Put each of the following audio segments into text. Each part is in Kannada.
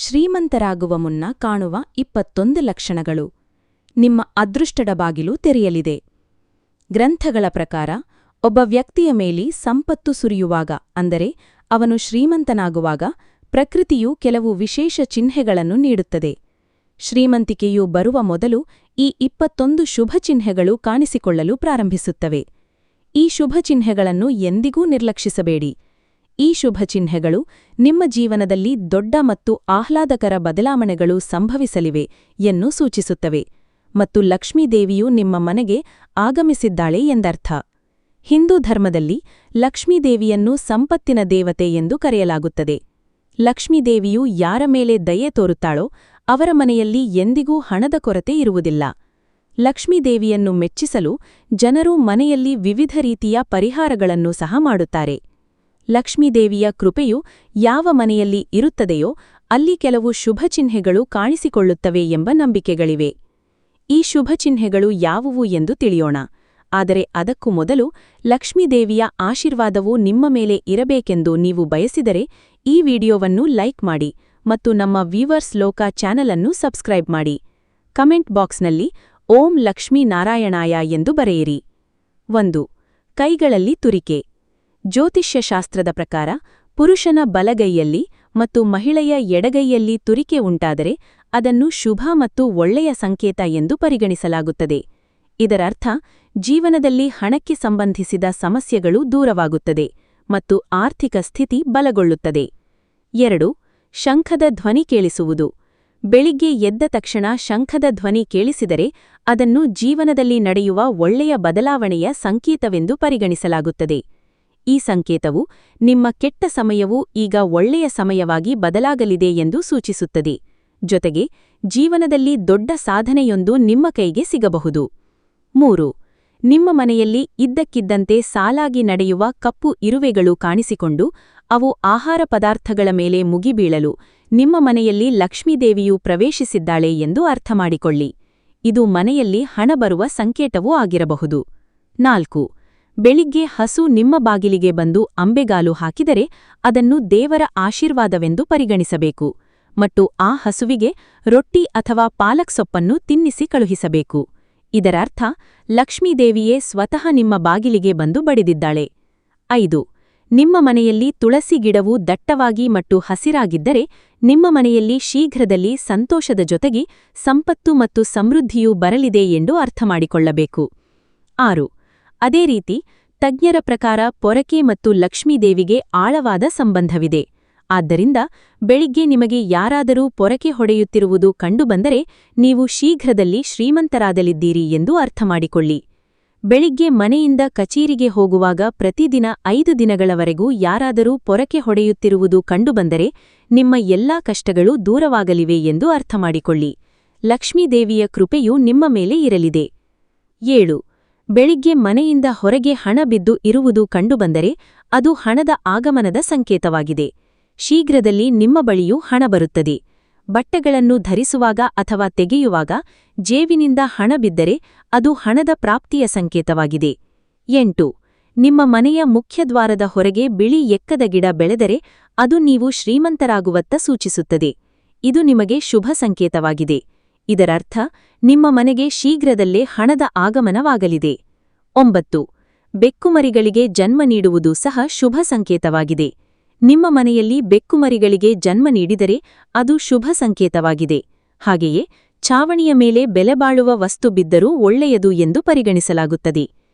ಶ್ರೀಮಂತರಾಗುವ ಮುನ್ನ ಕಾಣುವ 21 ಲಕ್ಷಣಗಳು. ನಿಮ್ಮ ಅದೃಷ್ಟದ ಬಾಗಿಲು ತೆರೆಯಲಿದೆ. ಗ್ರಂಥಗಳ ಪ್ರಕಾರ ಒಬ್ಬ ವ್ಯಕ್ತಿಯ ಮೇಲೆ ಸಂಪತ್ತು ಸುರಿಯುವಾಗ, ಅಂದರೆ ಅವನು ಶ್ರೀಮಂತನಾಗುವಾಗ, ಪ್ರಕೃತಿಯು ಕೆಲವು ವಿಶೇಷ ಚಿಹ್ನೆಗಳನ್ನು ನೀಡುತ್ತದೆ. ಶ್ರೀಮಂತಿಕೆಯು ಬರುವ ಮೊದಲು ಈ 21 ಶುಭ ಚಿಹ್ನೆಗಳು ಕಾಣಿಸಿಕೊಳ್ಳಲು ಪ್ರಾರಂಭಿಸುತ್ತವೆ. ಈ ಶುಭ ಚಿಹ್ನೆಗಳನ್ನು ಎಂದಿಗೂ ನಿರ್ಲಕ್ಷಿಸಬೇಡಿ. ಈ ಶುಭ ಚಿಹ್ನೆಗಳು ನಿಮ್ಮ ಜೀವನದಲ್ಲಿ ದೊಡ್ಡ ಮತ್ತು ಆಹ್ಲಾದಕರ ಬದಲಾವಣೆಗಳು ಸಂಭವಿಸಲಿವೆ ಎಂದು ಸೂಚಿಸುತ್ತವೆ, ಮತ್ತು ಲಕ್ಷ್ಮೀದೇವಿಯು ನಿಮ್ಮ ಮನೆಗೆ ಆಗಮಿಸಿದ್ದಾಳೆ ಎಂದರ್ಥ. ಹಿಂದೂ ಧರ್ಮದಲ್ಲಿ ಲಕ್ಷ್ಮೀದೇವಿಯನ್ನು ಸಂಪತ್ತಿನ ದೇವತೆ ಎಂದು ಕರೆಯಲಾಗುತ್ತದೆ. ಲಕ್ಷ್ಮೀದೇವಿಯು ಯಾರ ಮೇಲೆ ದಯೆ ತೋರುತ್ತಾಳೋ ಅವರ ಮನೆಯಲ್ಲಿ ಎಂದಿಗೂ ಹಣದ ಕೊರತೆ ಇರುವುದಿಲ್ಲ. ಲಕ್ಷ್ಮೀದೇವಿಯನ್ನು ಮೆಚ್ಚಿಸಲು ಜನರು ಮನೆಯಲ್ಲಿ ವಿವಿಧ ರೀತಿಯ ಪರಿಹಾರಗಳನ್ನು ಸಹ ಮಾಡುತ್ತಾರೆ. ಲಕ್ಷ್ಮೀದೇವಿಯ ಕೃಪೆಯು ಯಾವ ಮನೆಯಲ್ಲಿ ಇರುತ್ತದೆಯೋ ಅಲ್ಲಿ ಕೆಲವು ಶುಭ ಚಿಹ್ನೆಗಳು ಕಾಣಿಸಿಕೊಳ್ಳುತ್ತವೆ ಎಂಬ ನಂಬಿಕೆಗಳಿವೆ. ಈ ಶುಭ ಚಿಹ್ನೆಗಳು ಯಾವುವು ಎಂದು ತಿಳಿಯೋಣ. ಆದರೆ ಅದಕ್ಕೂ ಮೊದಲು ಲಕ್ಷ್ಮೀದೇವಿಯ ಆಶೀರ್ವಾದವು ನಿಮ್ಮ ಮೇಲೆ ಇರಬೇಕೆಂದು ನೀವು ಬಯಸಿದರೆ ಈ ವಿಡಿಯೋವನ್ನು ಲೈಕ್ ಮಾಡಿ ಮತ್ತು ನಮ್ಮ ವೀವರ್ಸ್ ಲೋಕ ಚಾನೆಲ್ ಅನ್ನು ಸಬ್ಸ್ಕ್ರೈಬ್ ಮಾಡಿ. ಕಮೆಂಟ್ ಬಾಕ್ಸ್ನಲ್ಲಿ ಓಂ ಲಕ್ಷ್ಮೀ ನಾರಾಯಣಾಯ ಎಂದು ಬರೆಯಿರಿ. 1. ಕೈಗಳಲ್ಲಿ ತುರಿಕೆ. ಜ್ಯೋತಿಷ್ಯಶಾಸ್ತ್ರದ ಪ್ರಕಾರ ಪುರುಷನ ಬಲಗೈಯಲ್ಲಿ ಮತ್ತು ಮಹಿಳೆಯ ಎಡಗೈಯಲ್ಲಿ ತುರಿಕೆ ಉಂಟಾದರೆ ಅದನ್ನು ಶುಭ ಮತ್ತು ಒಳ್ಳೆಯ ಸಂಕೇತ ಎಂದು ಪರಿಗಣಿಸಲಾಗುತ್ತದೆ. ಇದರರ್ಥ ಜೀವನದಲ್ಲಿ ಹಣಕ್ಕೆ ಸಂಬಂಧಿಸಿದ ಸಮಸ್ಯೆಗಳು ದೂರವಾಗುತ್ತದೆ ಮತ್ತು ಆರ್ಥಿಕ ಸ್ಥಿತಿ ಬಲಗೊಳ್ಳುತ್ತದೆ. 2. ಶಂಖದ ಧ್ವನಿ ಕೇಳಿಸುವುದು. ಬೆಳಿಗ್ಗೆ ಎದ್ದ ತಕ್ಷಣ ಶಂಖದ ಧ್ವನಿ ಕೇಳಿಸಿದರೆ ಅದನ್ನು ಜೀವನದಲ್ಲಿ ನಡೆಯುವ ಒಳ್ಳೆಯ ಬದಲಾವಣೆಯ ಸಂಕೇತವೆಂದು ಪರಿಗಣಿಸಲಾಗುತ್ತದೆ. ಈ ಸಂಕೇತವು ನಿಮ್ಮ ಕೆಟ್ಟ ಸಮಯವು ಈಗ ಒಳ್ಳೆಯ ಸಮಯವಾಗಿ ಬದಲಾಗಲಿದೆ ಎಂದು ಸೂಚಿಸುತ್ತದೆ. ಜೊತೆಗೆ ಜೀವನದಲ್ಲಿ ದೊಡ್ಡ ಸಾಧನೆಯೊಂದು ನಿಮ್ಮ ಕೈಗೆ ಸಿಗಬಹುದು. 3. ನಿಮ್ಮ ಮನೆಯಲ್ಲಿ ಇದ್ದಕ್ಕಿದ್ದಂತೆ ಸಾಲಾಗಿ ನಡೆಯುವ ಕಪ್ಪು ಇರುವೆಗಳು ಕಾಣಿಸಿಕೊಂಡು ಅವು ಆಹಾರ ಪದಾರ್ಥಗಳ ಮೇಲೆ ಮುಗಿಬೀಳಲು ನಿಮ್ಮ ಮನೆಯಲ್ಲಿ ಲಕ್ಷ್ಮೀದೇವಿಯು ಪ್ರವೇಶಿಸಿದ್ದಾಳೆ ಎಂದು ಅರ್ಥಮಾಡಿಕೊಳ್ಳಿ. ಇದು ಮನೆಯಲ್ಲಿ ಹಣ ಬರುವ ಸಂಕೇತವೂ ಆಗಿರಬಹುದು. 4. ಬೆಳಿಗ್ಗೆ ಹಸು ನಿಮ್ಮ ಬಾಗಿಲಿಗೆ ಬಂದು ಅಂಬೆಗಾಲು ಹಾಕಿದರೆ ಅದನ್ನು ದೇವರ ಆಶೀರ್ವಾದವೆಂದು ಪರಿಗಣಿಸಬೇಕು ಮತ್ತು ಆ ಹಸುವಿಗೆ ರೊಟ್ಟಿ ಅಥವಾ ಪಾಲಕ್ ಸೊಪ್ಪನ್ನು ತಿನ್ನಿಸಿ ಕಳುಹಿಸಬೇಕು. ಇದರರ್ಥ ಲಕ್ಷ್ಮೀದೇವಿಯೇ ಸ್ವತಃ ನಿಮ್ಮ ಬಾಗಿಲಿಗೆ ಬಂದು ಬಡಿದಿದ್ದಾಳೆ. 5. ನಿಮ್ಮ ಮನೆಯಲ್ಲಿ ತುಳಸಿ ಗಿಡವು ದಟ್ಟವಾಗಿ ಮತ್ತು ಹಸಿರಾಗಿದ್ದರೆ ನಿಮ್ಮ ಮನೆಯಲ್ಲಿ ಶೀಘ್ರದಲ್ಲಿ ಸಂತೋಷದ ಜೊತೆಗೆ ಸಂಪತ್ತು ಮತ್ತು ಸಮೃದ್ಧಿಯೂ ಬರಲಿದೆ ಎಂದು ಅರ್ಥಮಾಡಿಕೊಳ್ಳಬೇಕು. 6. ಅದೇ ರೀತಿ ತಜ್ಞರ ಪ್ರಕಾರ ಪೊರಕೆ ಮತ್ತು ಲಕ್ಷ್ಮೀದೇವಿಗೆ ಆಳವಾದ ಸಂಬಂಧವಿದೆ. ಆದ್ದರಿಂದ ಬೆಳಿಗ್ಗೆ ನಿಮಗೆ ಯಾರಾದರೂ ಪೊರಕೆ ಹೊಡೆಯುತ್ತಿರುವುದು ಕಂಡುಬಂದರೆ ನೀವು ಶೀಘ್ರದಲ್ಲಿ ಶ್ರೀಮಂತರಾಗಲಿದ್ದೀರಿ ಎಂದು ಅರ್ಥಮಾಡಿಕೊಳ್ಳಿ. ಬೆಳಿಗ್ಗೆ ಮನೆಯಿಂದ ಕಚೇರಿಗೆ ಹೋಗುವಾಗ ಪ್ರತಿದಿನ 5 ದಿನಗಳವರೆಗೂ ಯಾರಾದರೂ ಪೊರಕೆ ಹೊಡೆಯುತ್ತಿರುವುದು ಕಂಡುಬಂದರೆ ನಿಮ್ಮ ಎಲ್ಲಾ ಕಷ್ಟಗಳು ದೂರವಾಗಲಿವೆ ಎಂದು ಅರ್ಥಮಾಡಿಕೊಳ್ಳಿ. ಲಕ್ಷ್ಮೀದೇವಿಯ ಕೃಪೆಯು ನಿಮ್ಮ ಮೇಲೆ ಇರಲಿದೆ. 7. ಬೆಳಿಗ್ಗೆ ಮನೆಯಿಂದ ಹೊರಗೆ ಹಣ ಬಿದ್ದು ಇರುವುದು ಕಂಡುಬಂದರೆ ಅದು ಹಣದ ಆಗಮನದ ಸಂಕೇತವಾಗಿದೆ. ಶೀಘ್ರದಲ್ಲಿ ನಿಮ್ಮ ಬಳಿಯೂ ಹಣ ಬರುತ್ತದೆ. ಬಟ್ಟೆಗಳನ್ನು ಧರಿಸುವಾಗ ಅಥವಾ ತೆಗೆಯುವಾಗ ಜೇಬಿನಿಂದ ಹಣ ಬಿದ್ದರೆ ಅದು ಹಣದ ಪ್ರಾಪ್ತಿಯ ಸಂಕೇತವಾಗಿದೆ. 8. ನಿಮ್ಮ ಮನೆಯ ಮುಖ್ಯದ್ವಾರದ ಹೊರಗೆ ಬಿಳಿ ಎಕ್ಕದ ಗಿಡ ಬೆಳೆದರೆ ಅದು ನೀವು ಶ್ರೀಮಂತರಾಗುವತ್ತ ಸೂಚಿಸುತ್ತದೆ. ಇದು ನಿಮಗೆ ಶುಭ ಸಂಕೇತವಾಗಿದೆ. ಇದರರ್ಥ ನಿಮ್ಮ ಮನೆಗೆ ಶೀಘ್ರದಲ್ಲೇ ಹಣದ ಆಗಮನವಾಗಲಿದೆ. 9. ಬೆಕ್ಕುಮರಿಗಳಿಗೆ ಜನ್ಮ ನೀಡುವುದು ಸಹ ಶುಭ ಸಂಕೇತವಾಗಿದೆ. ನಿಮ್ಮ ಮನೆಯಲ್ಲಿ ಬೆಕ್ಕುಮರಿಗಳಿಗೆ ಜನ್ಮ ನೀಡಿದರೆ ಅದು ಶುಭ ಸಂಕೇತವಾಗಿದೆ. ಹಾಗೆಯೇ ಛಾವಣಿಯ ಮೇಲೆ ಬೆಲೆಬಾಳುವ ವಸ್ತು ಬಿದ್ದರೂ ಒಳ್ಳೆಯದು ಎಂದು ಪರಿಗಣಿಸಲಾಗುತ್ತದೆ.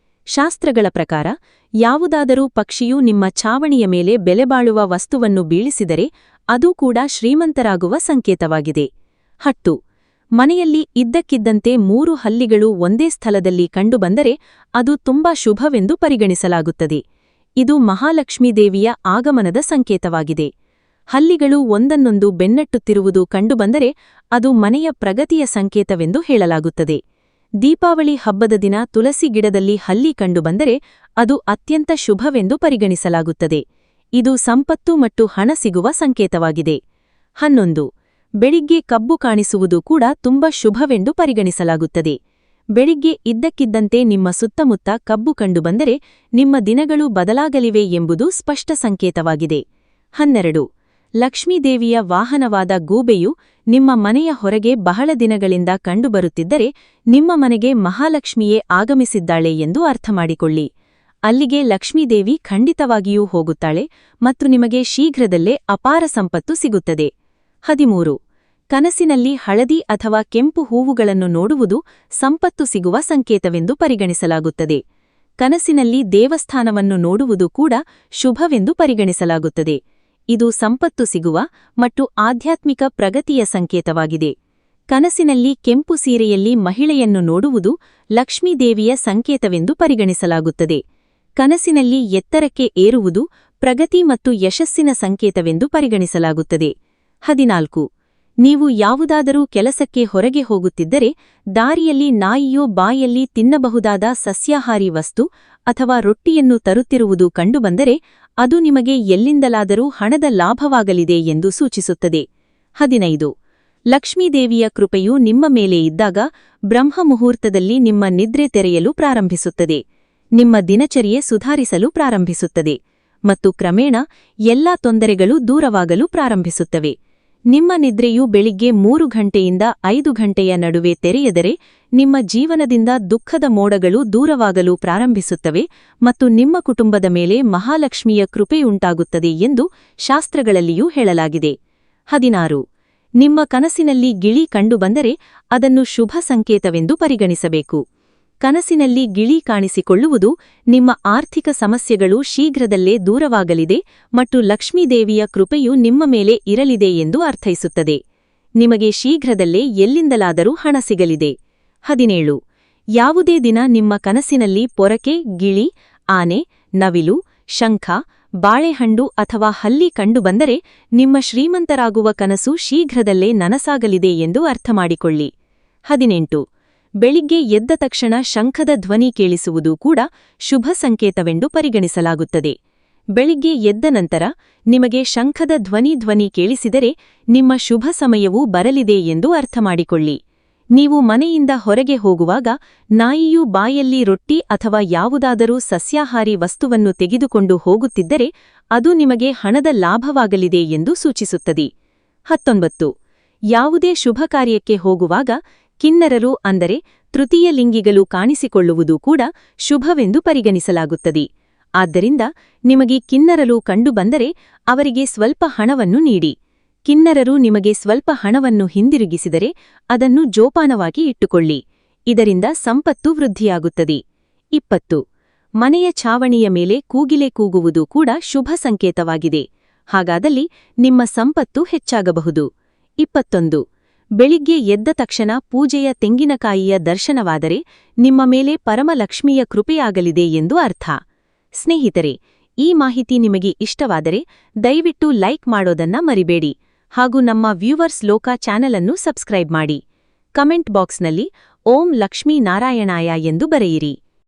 ಶಾಸ್ತ್ರಗಳ ಪ್ರಕಾರ ಯಾವುದಾದರೂ ಪಕ್ಷಿಯು ನಿಮ್ಮ ಛಾವಣಿಯ ಮೇಲೆ ಬೆಲೆಬಾಳುವ ವಸ್ತುವನ್ನು ಬೀಳಿಸಿದರೆ ಅದು ಕೂಡ ಶ್ರೀಮಂತರಾಗುವ ಸಂಕೇತವಾಗಿದೆ. 10. ಮನೆಯಲ್ಲಿ ಇದ್ದಕ್ಕಿದ್ದಂತೆ 3 ಹಲ್ಲಿಗಳು ಒಂದೇ ಸ್ಥಳದಲ್ಲಿ ಕಂಡುಬಂದರೆ ಅದು ತುಂಬಾ ಶುಭವೆಂದು ಪರಿಗಣಿಸಲಾಗುತ್ತದೆ. ಇದು ಮಹಾಲಕ್ಷ್ಮೀದೇವಿಯ ಆಗಮನದ ಸಂಕೇತವಾಗಿದೆ. ಹಲ್ಲಿಗಳು ಒಂದನ್ನೊಂದು ಬೆನ್ನಟ್ಟುತ್ತಿರುವುದು ಕಂಡುಬಂದರೆ ಅದು ಮನೆಯ ಪ್ರಗತಿಯ ಸಂಕೇತವೆಂದು ಹೇಳಲಾಗುತ್ತದೆ. ದೀಪಾವಳಿ ಹಬ್ಬದ ದಿನ ತುಳಸಿ ಗಿಡದಲ್ಲಿ ಹಲ್ಲಿ ಕಂಡುಬಂದರೆ ಅದು ಅತ್ಯಂತ ಶುಭವೆಂದು ಪರಿಗಣಿಸಲಾಗುತ್ತದೆ. ಇದು ಸಂಪತ್ತು ಮತ್ತು ಹಣ ಸಿಗುವ ಸಂಕೇತವಾಗಿದೆ. 11. ಬೆಳಿಗ್ಗೆ ಕಬ್ಬು ಕಾಣಿಸುವುದು ಕೂಡ ತುಂಬಾ ಶುಭವೆಂದು ಪರಿಗಣಿಸಲಾಗುತ್ತದೆ. ಬೆಳಿಗ್ಗೆ ಇದ್ದಕ್ಕಿದ್ದಂತೆ ನಿಮ್ಮ ಸುತ್ತಮುತ್ತ ಕಬ್ಬು ಕಂಡುಬಂದರೆ ನಿಮ್ಮ ದಿನಗಳು ಬದಲಾಗಲಿವೆ ಎಂಬುದು ಸ್ಪಷ್ಟ ಸಂಕೇತವಾಗಿದೆ. 12. ಲಕ್ಷ್ಮೀದೇವಿಯ ವಾಹನವಾದ ಗೂಬೆಯು ನಿಮ್ಮ ಮನೆಯ ಹೊರಗೆ ಬಹಳ ದಿನಗಳಿಂದ ಕಂಡುಬರುತ್ತಿದ್ದರೆ ನಿಮ್ಮ ಮನೆಗೆ ಮಹಾಲಕ್ಷ್ಮಿಯೇ ಆಗಮಿಸಿದ್ದಾಳೆ ಎಂದು ಅರ್ಥಮಾಡಿಕೊಳ್ಳಿ. ಅಲ್ಲಿಗೆ ಲಕ್ಷ್ಮೀದೇವಿ ಖಂಡಿತವಾಗಿಯೂ ಹೋಗುತ್ತಾಳೆ ಮತ್ತು ನಿಮಗೆ ಶೀಘ್ರದಲ್ಲೇ ಅಪಾರ ಸಂಪತ್ತು ಸಿಗುತ್ತದೆ. 13. ಕನಸಿನಲ್ಲಿ ಹಳದಿ ಅಥವಾ ಕೆಂಪು ಹೂವುಗಳನ್ನು ನೋಡುವುದು ಸಂಪತ್ತು ಸಿಗುವ ಸಂಕೇತವೆಂದು ಪರಿಗಣಿಸಲಾಗುತ್ತದೆ. ಕನಸಿನಲ್ಲಿ ದೇವಸ್ಥಾನವನ್ನು ನೋಡುವುದು ಕೂಡ ಶುಭವೆಂದು ಪರಿಗಣಿಸಲಾಗುತ್ತದೆ. ಇದು ಸಂಪತ್ತು ಸಿಗುವ ಮತ್ತು ಆಧ್ಯಾತ್ಮಿಕ ಪ್ರಗತಿಯ ಸಂಕೇತವಾಗಿದೆ. ಕನಸಿನಲ್ಲಿ ಕೆಂಪು ಸೀರೆಯಲ್ಲಿ ಮಹಿಳೆಯನ್ನು ನೋಡುವುದು ಲಕ್ಷ್ಮೀದೇವಿಯ ಸಂಕೇತವೆಂದು ಪರಿಗಣಿಸಲಾಗುತ್ತದೆ. ಕನಸಿನಲ್ಲಿ ಎತ್ತರಕ್ಕೆ ಏರುವುದು ಪ್ರಗತಿ ಮತ್ತು ಯಶಸ್ಸಿನ ಸಂಕೇತವೆಂದು ಪರಿಗಣಿಸಲಾಗುತ್ತದೆ. 14. ನೀವು ಯಾವುದಾದರೂ ಕೆಲಸಕ್ಕೆ ಹೊರಗೆ ಹೋಗುತ್ತಿದ್ದರೆ ದಾರಿಯಲ್ಲಿ ನಾಯಿಯೋ ಬಾಯಲ್ಲಿ ತಿನ್ನಬಹುದಾದ ಸಸ್ಯಾಹಾರಿ ವಸ್ತು ಅಥವಾ ರೊಟ್ಟಿಯನ್ನು ತರುತ್ತಿರುವುದು ಕಂಡುಬಂದರೆ ಅದು ನಿಮಗೆ ಎಲ್ಲಿಂದಲಾದರೂ ಹಣದ ಲಾಭವಾಗಲಿದೆ ಎಂದು ಸೂಚಿಸುತ್ತದೆ. 15. ಲಕ್ಷ್ಮೀದೇವಿಯ ಕೃಪೆಯು ನಿಮ್ಮ ಮೇಲೆ ಇದ್ದಾಗ ಬ್ರಹ್ಮಮುಹೂರ್ತದಲ್ಲಿ ನಿಮ್ಮ ನಿದ್ರೆ ತೆರೆಯಲು ಪ್ರಾರಂಭಿಸುತ್ತದೆ. ನಿಮ್ಮ ದಿನಚರಿಯೆ ಸುಧಾರಿಸಲು ಪ್ರಾರಂಭಿಸುತ್ತದೆ ಮತ್ತು ಕ್ರಮೇಣ ಎಲ್ಲಾ ತೊಂದರೆಗಳು ದೂರವಾಗಲು ಪ್ರಾರಂಭಿಸುತ್ತವೆ. ನಿಮ್ಮ ನಿದ್ರೆಯು ಬೆಳಿಗ್ಗೆ 3 ಗಂಟೆಯಿಂದ 5 ಗಂಟೆಯ ನಡುವೆ ತೆರೆಯದರೆ ನಿಮ್ಮ ಜೀವನದಿಂದ ದುಃಖದ ಮೋಡಗಳು ದೂರವಾಗಲು ಪ್ರಾರಂಭಿಸುತ್ತವೆ ಮತ್ತು ನಿಮ್ಮ ಕುಟುಂಬದ ಮೇಲೆ ಮಹಾಲಕ್ಷ್ಮಿಯ ಕೃಪೆಯುಂಟಾಗುತ್ತದೆ ಎಂದು ಶಾಸ್ತ್ರಗಳಲ್ಲಿಯೂ ಹೇಳಲಾಗಿದೆ. 16. ನಿಮ್ಮ ಕನಸಿನಲ್ಲಿ ಗಿಳಿ ಕಂಡುಬಂದರೆ ಅದನ್ನು ಶುಭ ಸಂಕೇತವೆಂದು ಪರಿಗಣಿಸಬೇಕು. ಕನಸಿನಲ್ಲಿ ಗಿಳಿ ಕಾಣಿಸಿಕೊಳ್ಳುವುದು ನಿಮ್ಮ ಆರ್ಥಿಕ ಸಮಸ್ಯೆಗಳು ಶೀಘ್ರದಲ್ಲೇ ದೂರವಾಗಲಿದೆ ಮತ್ತು ಲಕ್ಷ್ಮೀದೇವಿಯ ಕೃಪೆಯು ನಿಮ್ಮ ಮೇಲೆ ಇರಲಿದೆ ಎಂದು ಅರ್ಥೈಸುತ್ತದೆ. ನಿಮಗೆ ಶೀಘ್ರದಲ್ಲೇ ಎಲ್ಲಿಂದಲಾದರೂ ಹಣ ಸಿಗಲಿದೆ. 17. ಯಾವುದೇ ದಿನ ನಿಮ್ಮ ಕನಸಿನಲ್ಲಿ ಪೊರಕೆ, ಗಿಳಿ, ಆನೆ, ನವಿಲು, ಶಂಖ, ಬಾಳೆಹಣ್ಣು ಅಥವಾ ಹಲ್ಲಿ ಕಂಡುಬಂದರೆ ನಿಮ್ಮ ಶ್ರೀಮಂತರಾಗುವ ಕನಸು ಶೀಘ್ರದಲ್ಲೇ ನನಸಾಗಲಿದೆ ಎಂದು ಅರ್ಥಮಾಡಿಕೊಳ್ಳಿ. 18. ಬೆಳಿಗ್ಗೆ ಎದ್ದ ತಕ್ಷಣ ಶಂಖದ ಧ್ವನಿ ಕೇಳಿಸುವುದು ಕೂಡ ಶುಭ ಸಂಕೇತವೆಂದು ಪರಿಗಣಿಸಲಾಗುತ್ತದೆ. ಬೆಳಿಗ್ಗೆ ಎದ್ದ ನಂತರ ನಿಮಗೆ ಶಂಖದ ಧ್ವನಿ ಕೇಳಿಸಿದರೆ ನಿಮ್ಮ ಶುಭ ಸಮಯವೂ ಬರಲಿದೆ ಎಂದು ಅರ್ಥಮಾಡಿಕೊಳ್ಳಿ. ನೀವು ಮನೆಯಿಂದ ಹೊರಗೆ ಹೋಗುವಾಗ ನಾಯಿಯು ಬಾಯಲ್ಲಿ ರೊಟ್ಟಿ ಅಥವಾ ಯಾವುದಾದರೂ ಸಸ್ಯಾಹಾರಿ ವಸ್ತುವನ್ನು ತೆಗೆದುಕೊಂಡು ಹೋಗುತ್ತಿದ್ದರೆ ಅದು ನಿಮಗೆ ಹಣದ ಲಾಭವಾಗಲಿದೆ ಎಂದು ಸೂಚಿಸುತ್ತದೆ. 19. ಯಾವುದೇ ಶುಭ ಕಾರ್ಯಕ್ಕೆ ಹೋಗುವಾಗ ಕಿನ್ನರರು ಅಂದರೆ ತೃತೀಯ ಲಿಂಗಿಗಳು ಕಾಣಿಸಿಕೊಳ್ಳುವುದು ಕೂಡ ಶುಭವೆಂದು ಪರಿಗಣಿಸಲಾಗುತ್ತದೆ. ಆದ್ದರಿಂದ ನಿಮಗೆ ಕಿನ್ನರರು ಕಂಡುಬಂದರೆ ಅವರಿಗೆ ಸ್ವಲ್ಪ ಹಣವನ್ನು ನೀಡಿ. ಕಿನ್ನರರು ನಿಮಗೆ ಸ್ವಲ್ಪ ಹಣವನ್ನು ಹಿಂದಿರುಗಿಸಿದರೆ ಅದನ್ನು ಜೋಪಾನವಾಗಿ ಇಟ್ಟುಕೊಳ್ಳಿ. ಇದರಿಂದ ಸಂಪತ್ತು ವೃದ್ಧಿಯಾಗುತ್ತದೆ. 20. ಮನೆಯ ಛಾವಣಿಯ ಮೇಲೆ ಕೂಗಿಲೆ ಕೂಗುವುದು ಕೂಡ ಶುಭ ಸಂಕೇತವಾಗಿದೆ. ಹಾಗಾದಲ್ಲಿ ನಿಮ್ಮ ಸಂಪತ್ತು ಹೆಚ್ಚಾಗಬಹುದು. 21. ಬೆಳಿಗ್ಗೆ ಎದ್ದ ತಕ್ಷಣ ಪೂಜೆಯ ತೆಂಗಿನಕಾಯಿಯ ದರ್ಶನವಾದರೆ ನಿಮ್ಮ ಮೇಲೆ ಪರಮಲಕ್ಷ್ಮಿಯ ಕೃಪೆಯಾಗಲಿದೆ ಎಂದು ಅರ್ಥ. ಸ್ನೇಹಿತರೆ, ಈ ಮಾಹಿತಿ ನಿಮಗೆ ಇಷ್ಟವಾದರೆ ದಯವಿಟ್ಟು ಲೈಕ್ ಮಾಡೋದನ್ನ ಮರಿಬೇಡಿ ಹಾಗೂ ನಮ್ಮ ವ್ಯೂವರ್ಸ್ ಲೋಕ ಚಾನೆಲ್ ಅನ್ನು ಸಬ್ಸ್ಕ್ರೈಬ್ ಮಾಡಿ. ಕಮೆಂಟ್ ಬಾಕ್ಸ್ನಲ್ಲಿ ಓಂ ಲಕ್ಷ್ಮೀ ನಾರಾಯಣಾಯ ಎಂದು ಬರೆಯಿರಿ.